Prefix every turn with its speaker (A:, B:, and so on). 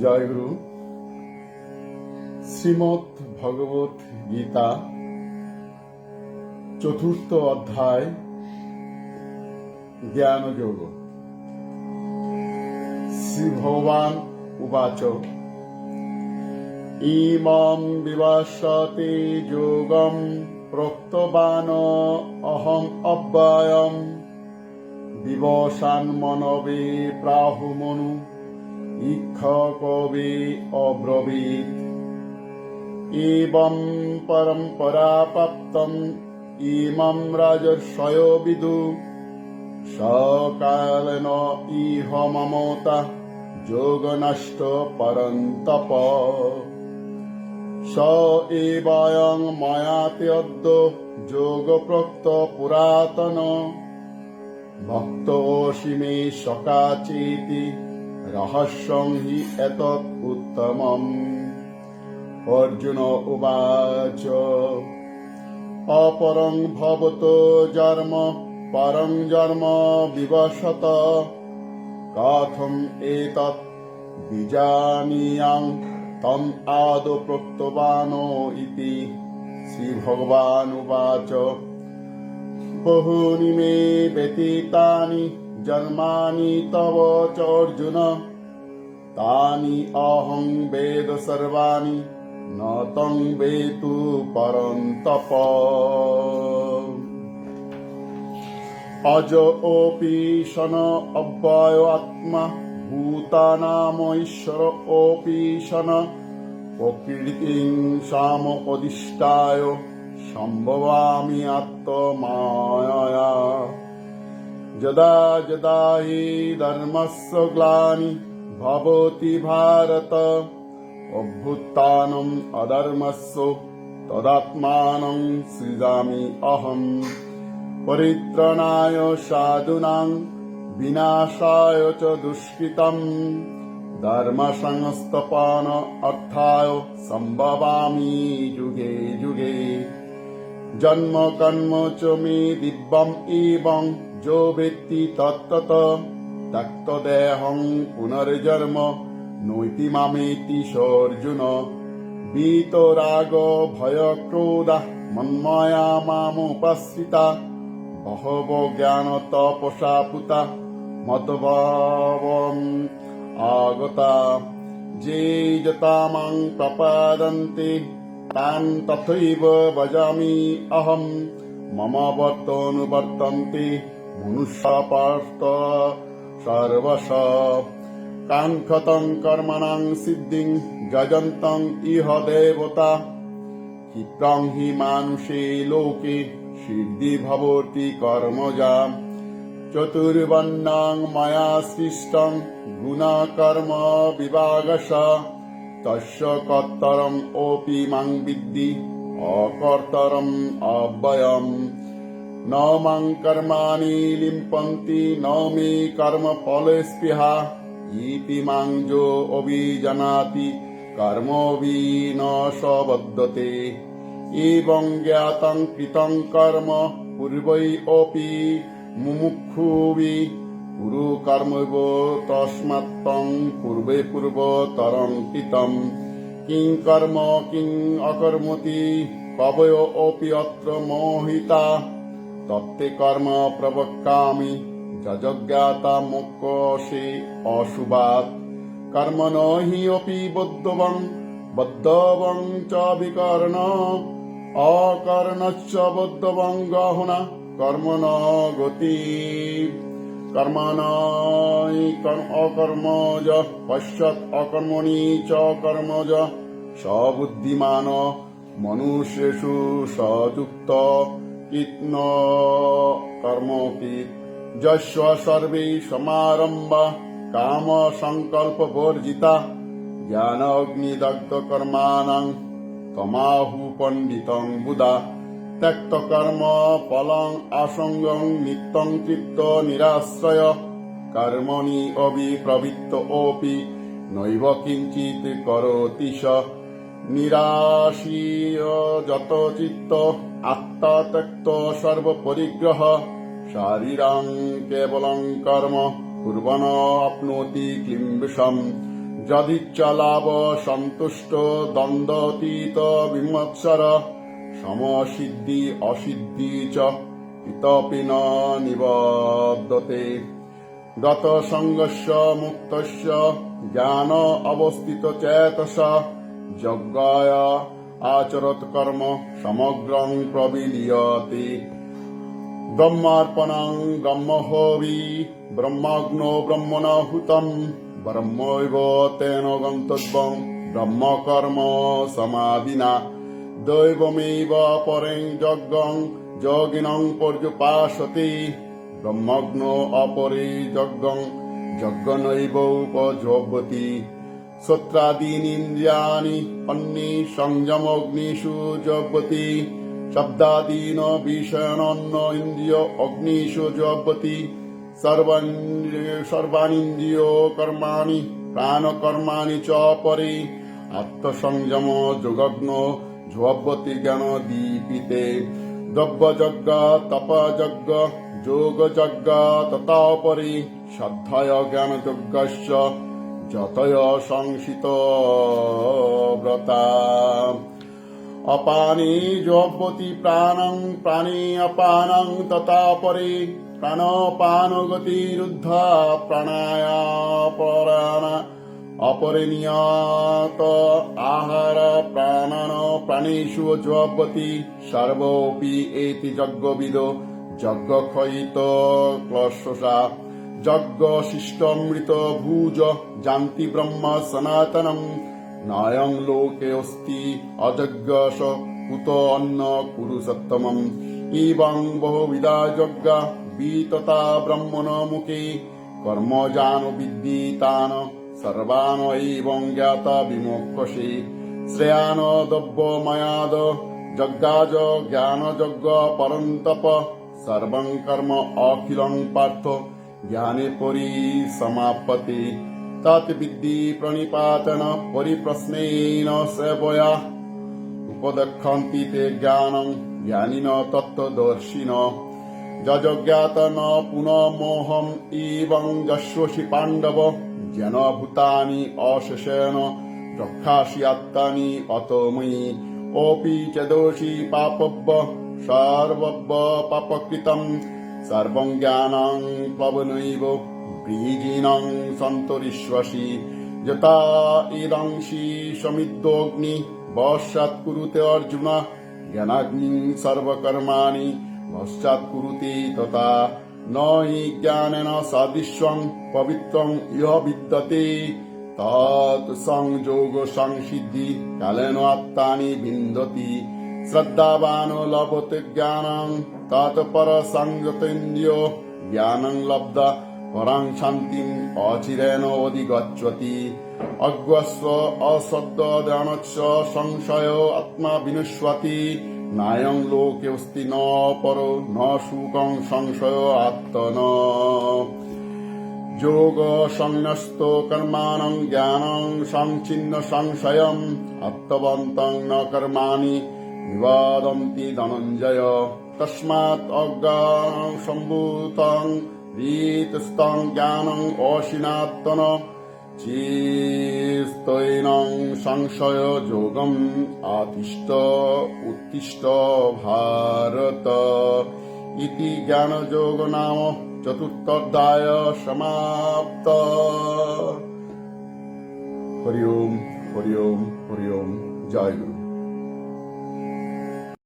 A: জয় গুরু। শ্রীমদ্ ভগবত গীতা চতুর্থ অধ্যায় জ্ঞানযোগ। শ্রী ভগবান উবাচ ইমং বিভাষতে যোগম প্রোক্তবান অহম অব্যয়ম বিবশান মনবে প্রাহুমনু ইক্ষকবে অব্রবীত এবং পরম্পরা প্রাপ্তম ইমং রাজর্ষয়ো বিদু সকালেন ইহ মমতা যোগনষ্ট পরন্তপ স এবয়ং ময়াতে অদ্য যোগ প্রোক্ত পুরাতন ভক্তোসি মে সকাচেতি রহস্যং হি এতৎ উত্তমম। অর্জুন উবাচ অপরং ভবতো জন্ম পরং জন্ম বিবশত কথম এতৎ বিজানীয়াং তম আদৌ প্রোক্তবানো ইতি। শ্রী ভগবান উবাচ বহুনি মে ব্যতীতানি জন্মানি তব চ অর্জুন তানি অহং বেদ সর্বাণি ন তং বেতু পরন্তপ। অজ ওপি সন অব্যয় আত্মা ভূতানাম ঈশ্বর ওপি সন প্রকৃতিং সাম অধিষ্ঠায় সম্ভবামি আত্মমায়া। যদা যদা হি ধর্মস্য গ্লানি ভবতি ভারত অভ্যুত্থানম অধর্মস্য তদাত্মানং সৃজামি অহম পরিত্রাণায় সাধুনাং বিনাশায় চ দুষ্কৃতম ধর্ম সংস্থাপন অর্থায় সম্ভবামি যুগে যুগে। জন্ম কর্ম চ মে দিব্যম এবং যো বেত্তি তত্তত ত্যক্ত দেহং পুনর্জন্ম নৈতি মামেতি অর্জুন। বিতরাগ ভয় ক্রোধা মন্ময়া মামুপাশ্রিতা বহব জ্ঞান তপসা পুতা মদ্ভাবম আগতা যে যতামাং প্রপাদন্তে তান তথৈব ভজামি অহম মম বর্তনুবর্তন্তে মনুষ্যা পার্থ সর্বশ। কাঙ্ক্ষতং কর্মণাং সিদ্ধিং যজন্তং ইহ দেবতা ক্ষিপ্রং হি মানুষে লোকে সিদ্ধি ভবতি কর্মজা। চতুর্বর্ণং ময়া সৃষ্টং গুণকর্ম বিভাগশ তস্য কর্তরম অপি মাং বিদ্ধি অকর্তরম অব্যয়ম। ন মাং কর্মাণি লিম্পন্তি ন মে কর্ম ফলে স্পৃহা ইতি মাং যো অভিজানাতি কর্মবিনাশবদ্ধতে। এবং জ্ঞাতং কৃতং কর্ম পূর্বৈ অপি মুমুক্ষুভি কুরু কর্মৈব তস্মাত্তং পূর্বে পূর্বতরং কৃতম। কিং কর্ম কিং অকর্মতি কবয় অপি অত্র মোহিতা তত্তে কর্ম প্রবক্ষ্যামি যজ্ঞাতা মোক্ষসে অশুভাৎ। কর্মণ হি অপি বদ্ধবং চ বিকর্ণ অকর্ণশ্চ বদ্ধবং গহনা কর্মণ গতি। কর্মণ অকর্মজ পশ্যৎ অকর্মণি চ কর্মজ সবুদ্ধিমান মনুষ্যেষু সযুক্ত কীর্তন কর্মকৃৎ। যস্য সর্বে সমারম্ভা কাম সংকল্প বর্জিতা জ্ঞানাগ্নিদগ্ধ কর্মাণং তমাহু পণ্ডিতং বুধা। ত্যক্ত কর্ম ফলং আসঙ্গং নিত্যং তৃপ্ত নিরাশ্রয় কর্মণি অবিপ্রবৃত্ত অপি নৈব কিঞ্চিৎ করোতি স। নিরাশীয় যত চিত্ত আত্মা ত্যক্ত সর্বপরিগ্রহ শারীরং কেবলং কর্ম কুর্বন আপ্নোতি ক্লিম্বিষম যদিচ্ছালাভ সন্তুষ্ট দ্বন্দ্বাতীত বিমৎসর সমসিদ্ধি অসিদ্ধি চ ইতপি ন নিবদ্ধতে গত সঙ্গস্য মুক্তস্য জ্ঞান অবস্থিত চেতস যজ্ঞায় আচরত কর্ম সমগ্রং প্রবিলীয়তে ব্রহ্মার্পণং ব্রহ্মহবি ব্রহ্মাগ্নো ব্রহ্মণাহুতম ব্রহ্মৈব তেন গন্তব্যং ব্রহ্মকর্ম সমাধিনা দৈবমেব পরেং যজ্ঞং যোগিনং পর্যুপাসতে ব্রহ্মগ্নো অপরে যজ্ঞং যজ্ঞনৈবোপযোগতি শ্রোত্রাদীনীন্দ্রিয়াণি অন্যি সংযমগ্নিষু যোগতি শব্দাদীন বিষয়ানন্য ইন্দ্রিয় অগ্নিষু যোগতি সর্বাণীন্দ্রিয় কর্মাণি প্রাণকর্মাণি চ পরে আত্মসংযম যোগগ্ন যোগবতী জ্ঞান দীপিতে দ্রব্যযজ্ঞ তপযজ্ঞ যোগযজ্ঞ তথাপরে শ্রদ্ধয় জ্ঞানযজ্ঞস্য যতয় সংসিত ব্রতা অপানে যোগবতী প্রাণং প্রাণে অপানং তথাপরে প্রাণপান গতিরুদ্ধা প্রাণায়াপরাণ অপরিনিয়ত আহার প্রাণান প্রাণেষু যোগবতী সর্বোপি এতি যজ্ঞবিদ যজ্ঞক্ষয়িত ক্লশসা যজ্ঞ শিষ্টমৃত ভুজ জান্তি ব্রহ্ম সনাতনম নায়ং লোকে অস্তি অযজ্ঞস কুত অন্ন কুরু সত্তমম ইবং বহুবিধা যজ্ঞ বিততা ব্রহ্মণ মুখে কর্মজান বিদ্যিতান সর্বান এবং জ্ঞাতা বিমোক্ষসে শ্রেয়ান দব্য ময়াদ যজ্ঞাজ জ্ঞান যজ্ঞ পরন্তপ সর্বং কর্ম অখিলং পার্থ জ্ঞানে পরিসমাপ্যতে তৎ বিদ্ধি প্রণিপাতন পরিপ্রশ্নেন সেবয়া উপদক্ষন্তি তে জ্ঞানং জ্ঞানিন তত্ত্বদর্শিন যজ্ঞাত ন পুনঃমোহম ইবং যস্বসি পাণ্ডব যেন ভূতানি অশেষেণ রক্ষাসি আত্মানি অতময়ী ওপি চ দোষী পাপব্য সর্বব্য পাপকৃতম সর্বং জ্ঞানং প্লবনৈব বীজিনং সন্তরিষ্যসি যথা ইদংসি সমিদ্ধোগ্নি বর্ষাৎকুরুতে অর্জুন জ্ঞানাগ্নি সর্বকর্মাণি পশ্চাৎকুরুতে তথা ন হি জ্ঞানেন সাদৃশ্যং পবিত্রং ইহ বিদ্যতে তৎ সংযোগ সংসিদ্ধি কালেন আত্মানি বিন্দতি শ্রদ্ধাবান লভতে জ্ঞানং তৎপর সংযতেন্দ্রিয় জ্ঞানং লব্ধ পরাং শান্তিম অচিরেণ অধিগচ্ছতি অজ্ঞস্ব অশ্রদ্ধাদানস্য সংশয় আত্মা বিনশ্যতি নায়ং লোকে অস্তি ন পরো ন সুখং সংশয় আত্মন যোগ সংন্যস্ত কর্মাণং জ্ঞানং সংচিন্ন সংশয়ম আত্মবন্তং ন কর্মাণি নিবাদন্তি ধনঞ্জয় তস্মাৎ অজ্ঞানং সম্ভূতং রীতস্তং জ্ঞানং অশিনাত্তন চিস্তৈনং সংশয় যোগম আতিষ্ঠ উত্তিষ্ঠ ভারত ইতি জ্ঞানযোগ নাম চতুর্থোধ্যায় সমাপ্ত। হরি ওম হরি ওম হরি ওম। জয় গুরু।